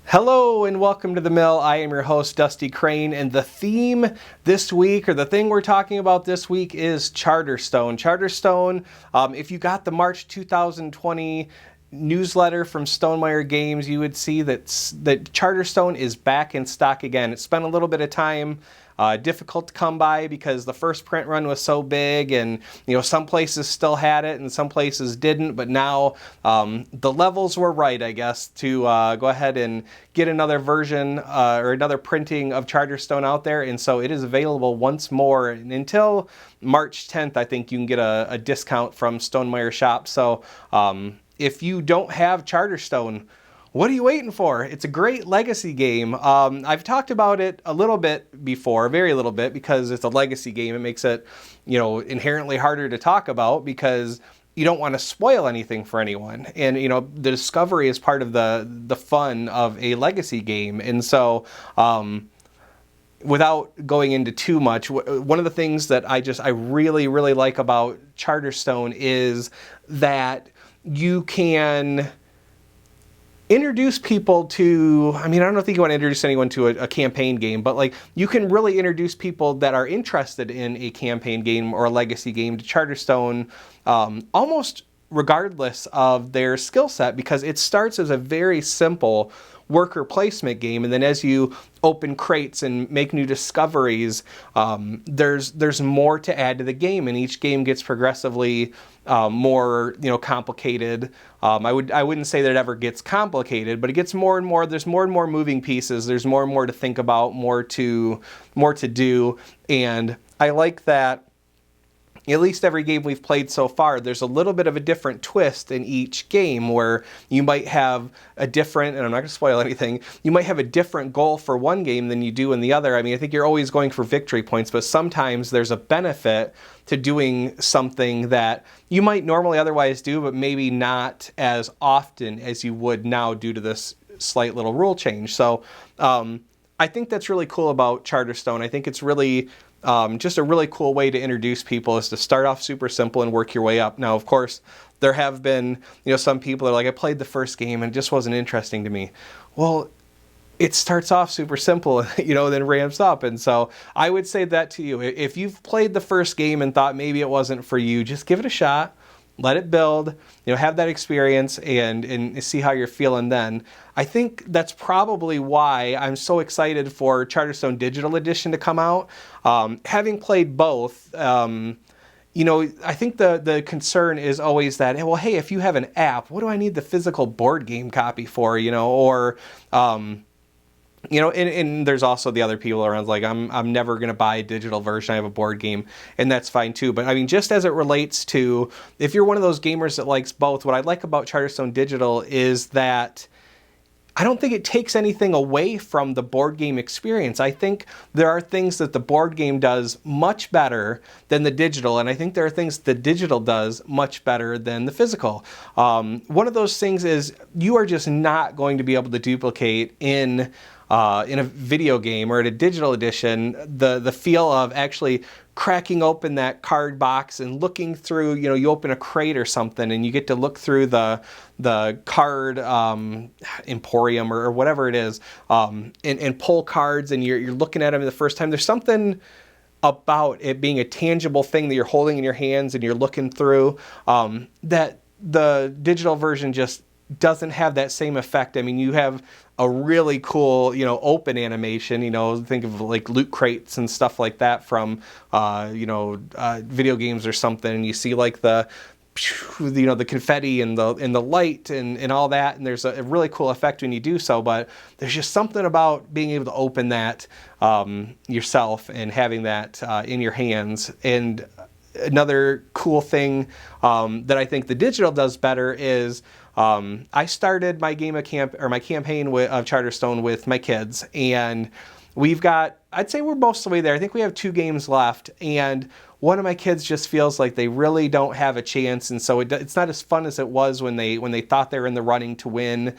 Hello and welcome to The Mill. I am your host, Dusty Crane, and the theme this week, or the thing we're talking about this week, is Charterstone. Charterstone, if you got the March 2020 newsletter from Stonemaier Games, you would see that Charterstone is back in stock again. It spent a little bit of time, difficult to come by because the first print run was so big, and some places still had it and some places didn't, but now the levels were right, I guess, to go ahead and get another version or another printing of Charterstone out there. And so it is available once more, and until March 10th I think you can get a discount from Stonemaier Shop. So if you don't have Charterstone, what are you waiting for? It's a great legacy game. I've talked about it a little bit before, very little bit, because it's a legacy game. It makes it, inherently harder to talk about because you don't want to spoil anything for anyone. And, the discovery is part of the fun of a legacy game. And so, without going into too much, one of the things that I really, really like about Charterstone is that you can introduce people to, I don't think you want to introduce anyone to a campaign game, but you can really introduce people that are interested in a campaign game or a legacy game to Charterstone, almost regardless of their skill set, because it starts as a very simple worker placement game, and then as you open crates and make new discoveries, there's more to add to the game, and each game gets progressively more complicated. I wouldn't say that it ever gets complicated, but it gets more and more. There's more and more moving pieces. There's more and more to think about, more to do, and I like that. At least every game we've played so far, there's a little bit of a different twist in each game, where you might have a different, and I'm not going to spoil anything, you might have a different goal for one game than you do in the other. I think you're always going for victory points, but sometimes there's a benefit to doing something that you might normally otherwise do, but maybe not as often as you would now due to this slight little rule change. So I think that's really cool about Charterstone. I think it's really just a really cool way to introduce people, is to start off super simple and work your way up. Now, of course, there have been, some people that are like, I played the first game and it just wasn't interesting to me. Well, it starts off super simple, then ramps up. And so I would say that to you. If you've played the first game and thought maybe it wasn't for you, just give it a shot. Let it build, have that experience and see how you're feeling then. I think that's probably why I'm so excited for Charterstone Digital Edition to come out. Having played both, I think the concern is always that, well, hey, if you have an app, what do I need the physical board game copy for, and there's also the other people around like, I'm never going to buy a digital version. I have a board game, and that's fine too. But just as it relates to, if you're one of those gamers that likes both, what I like about Charterstone Digital is that I don't think it takes anything away from the board game experience. I think there are things that the board game does much better than the digital, and I think there are things the digital does much better than the physical. One of those things is you are just not going to be able to duplicate in a video game or in a digital edition the feel of actually cracking open that card box and looking through, you open a crate or something and you get to look through the card emporium or whatever it is, and pull cards, and you're looking at them the first time. There's something about it being a tangible thing that you're holding in your hands and you're looking through, that the digital version just doesn't have that same effect. You have a really cool, open animation, think of like loot crates and stuff like that from, video games or something. And you see like the confetti and the light and all that. And there's a really cool effect when you do so, but there's just something about being able to open that, yourself and having that, in your hands. And another cool thing, that I think the digital does better is, I started my my campaign of Charterstone with my kids, and we've got, I'd say we're most of the way there. I think we have 2 games left, and one of my kids just feels like they really don't have a chance, and so it's not as fun as it was when they thought they were in the running to win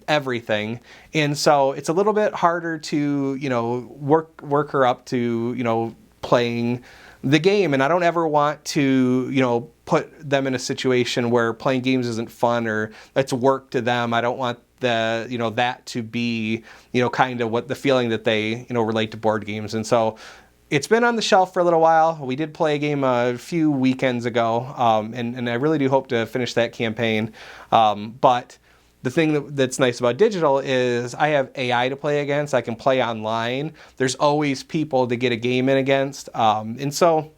everything. And so it's a little bit harder to work her up to playing the game, and I don't ever want to put them in a situation where playing games isn't fun or it's work to them. I don't want that to be, kind of what the feeling that they, relate to board games. And so it's been on the shelf for a little while. We did play a game a few weekends ago, and I really do hope to finish that campaign. But the thing that's nice about digital is I have AI to play against. I can play online. There's always people to get a game in against. And so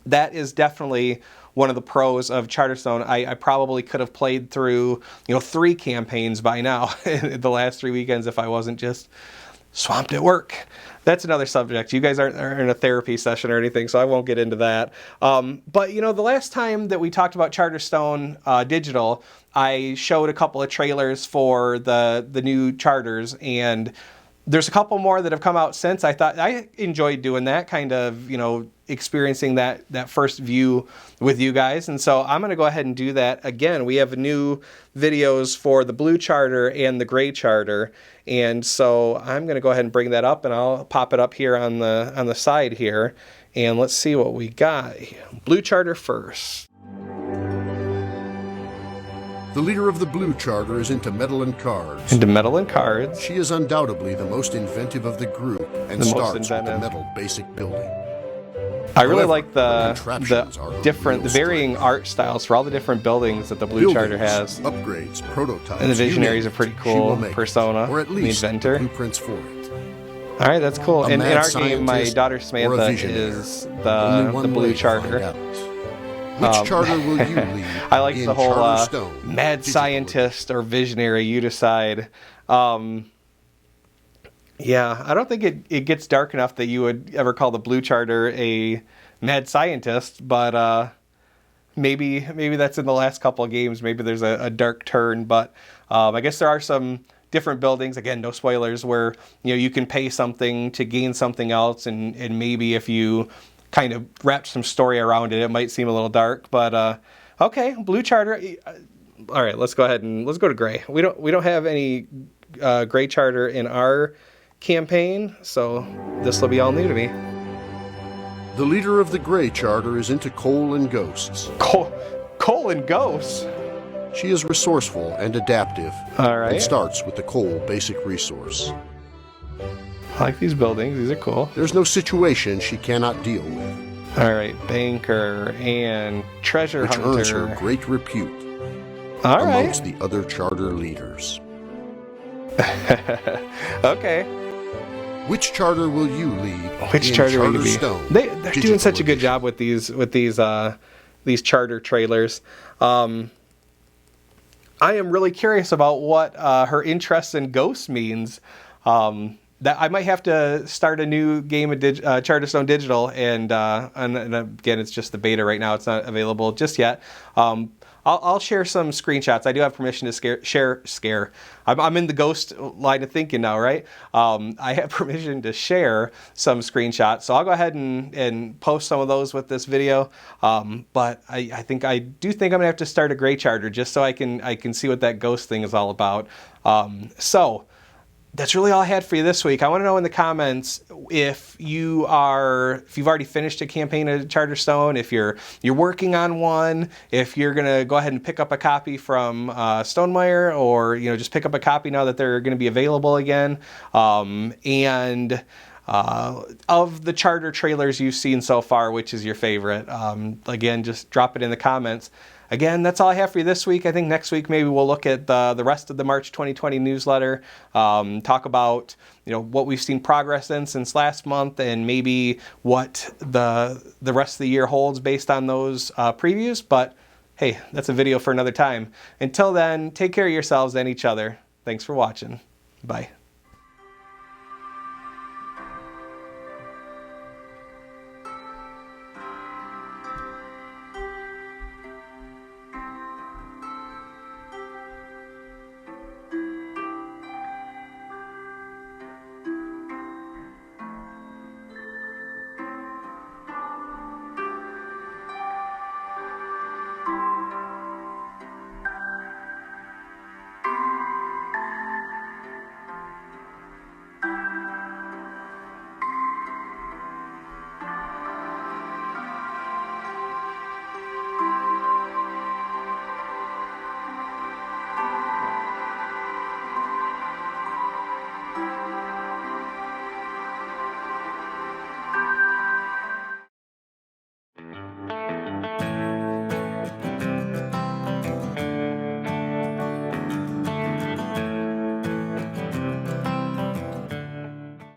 that is definitely one of the pros of Charterstone. I probably could have played through 3 campaigns by now the last 3 weekends if I wasn't just swamped at work. That's another subject. You guys aren't in a therapy session or anything, so I won't get into that. But the last time that we talked about Charterstone Digital, I showed a couple of trailers for the new charters, and there's a couple more that have come out since. I thought I enjoyed doing that, kind of, experiencing that first view with you guys. And so I'm going to go ahead and do that again. We have new videos for the blue charter and the gray charter. And so I'm going to go ahead and bring that up, and I'll pop it up here on the side here. And let's see what we got. Blue charter first. The leader of the blue charter is into metal and cards. Into metal and cards. She is undoubtedly the most inventive of the group and starts with the metal basic building. I really like the varying art styles for all the different buildings that the blue charter has. Upgrades, prototypes, and the visionary is a pretty cool persona. Or at least the inventor. Blueprints for it. All right, that's cool. And in our game, my daughter Samantha is the blue charter. Which charter will you lead? I like the whole mad Digital. Scientist or visionary. You decide. Yeah, I don't think it gets dark enough that you would ever call the blue charter a mad scientist, but maybe that's in the last couple of games. Maybe there's a dark turn, but I guess there are some different buildings. Again, no spoilers, where you can pay something to gain something else, and maybe if you kind of wrap some story around it, it might seem a little dark. But okay, blue charter. All right, let's go ahead and let's go to gray. We don't have any gray charter in our campaign, so this will be all new to me. The leader of the gray charter is into coal and ghosts. Coal and ghosts? She is resourceful and adaptive. All right. And starts with the coal basic resource. I like these buildings. These are cool. There's no situation she cannot deal with. All right, banker and treasure hunter. Which earns her great repute amongst the other charter leaders. Okay. Which charter will you lead? Which charter will you be? They're doing such a good edition. job with these charter trailers. I am really curious about what her interest in ghosts means. That I might have to start a new game of Charterstone Digital, and again, it's just the beta right now. It's not available just yet. I'll share some screenshots. I do have permission to share. I'm in the ghost line of thinking now, right? I have permission to share some screenshots, so I'll go ahead and post some of those with this video. But I do think I'm gonna have to start a gray charter just so I can see what that ghost thing is all about. So that's really all I had for you this week. I want to know in the comments if you've already finished a campaign of Charterstone, if you're working on one, if you're gonna go ahead and pick up a copy from Stonemaier, or just pick up a copy now that they're gonna be available again. And of the charter trailers you've seen so far, which is your favorite? Again, just drop it in the comments. Again, that's all I have for you this week. I think next week maybe we'll look at the rest of the March 2020 newsletter, talk about what we've seen progress in since last month, and maybe what the rest of the year holds based on those previews. But hey, that's a video for another time. Until then, take care of yourselves and each other. Thanks for watching. Bye.